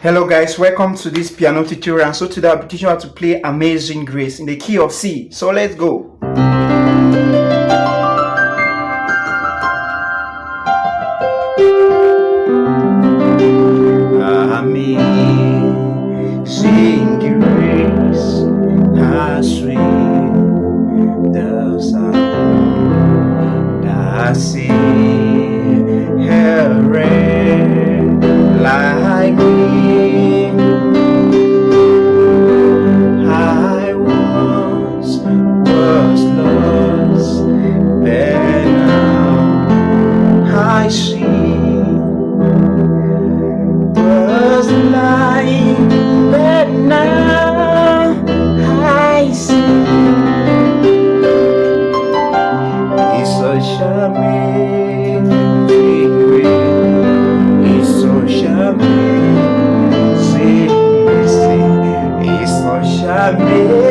Hello guys, welcome to this piano tutorial. So today I'll be teaching you how to play Amazing Grace in the key of C. So let's go. Amazing grace, how sweet the sound that saved a wretch like me. I once was lost, but now I see. Was blind, but now I see. It's such amazing grace. It's such amazing mercy. It's such amazing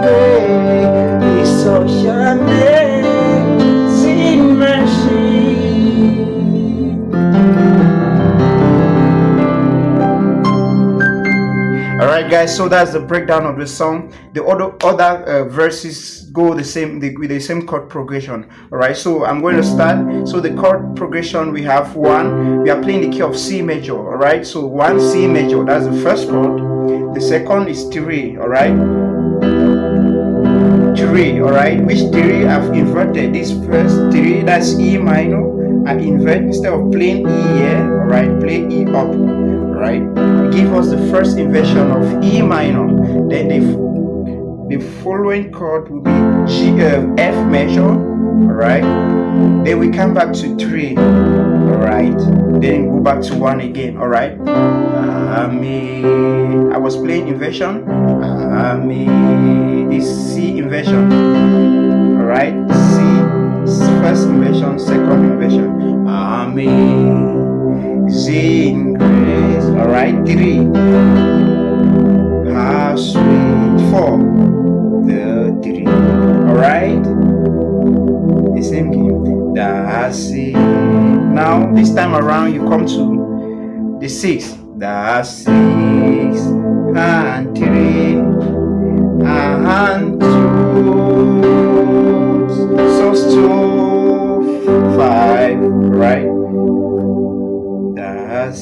grace. It's such amazing mercy. Alright guys, so that's the breakdown of the song. The other verses go the same with the same chord progression. Alright, so I'm going to start. So the chord progression, we have one, we are playing the key of C major. Alright, so 1 C major, that's the first chord. The second is 3. Alright, 3. Alright, which 3 I've inverted. This first 3, that's E minor. I invert, instead of playing E here, alright, play E up. Right, give us the first inversion of E minor. Then the following chord will be F major. Alright, then we come back to 3. Alright, then go back to 1 again. Alright, I was playing inversion. This C inversion. Alright, C first inversion, second inversion. Amazing grace. Alright, 3. How sweet. 4. The 3. Alright, the same game. That's it. Now this time around you come to the 6. That's 6 and 3 and 2. So 2, 5. Right. That's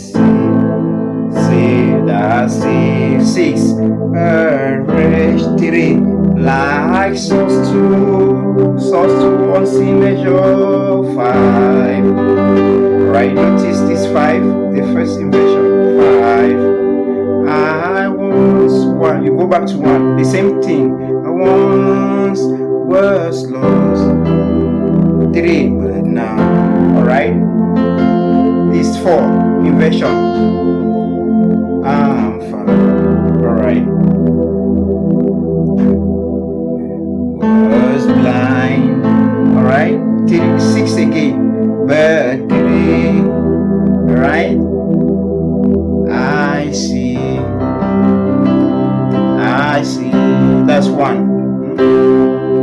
6, 3, like sus 2, 1 C major, 5. Right, notice this 5, the first inversion, 5. I once 1, you go back to 1, the same thing. I once was lost, 3, but now, alright. This 4 inversion. I'm fine. Alright. Was blind. Alright. 6 again. But 3. Alright. I see. That's 1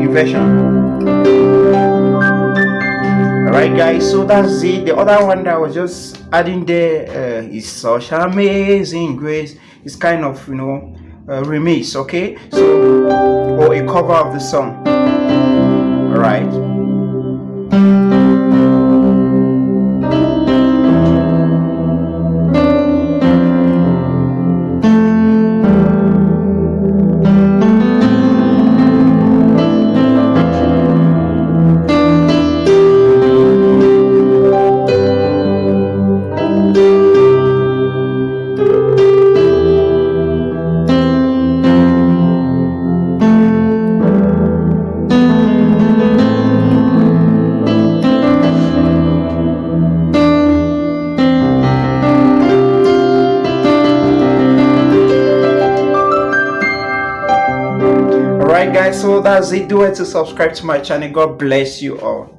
inversion. Alright guys, so that's it. The other one that I was just adding there is such amazing grace. It's kind of, remix, okay? So, or a cover of the song. Alright. Alright guys, so that's it. Do it to subscribe to my channel. God bless you all.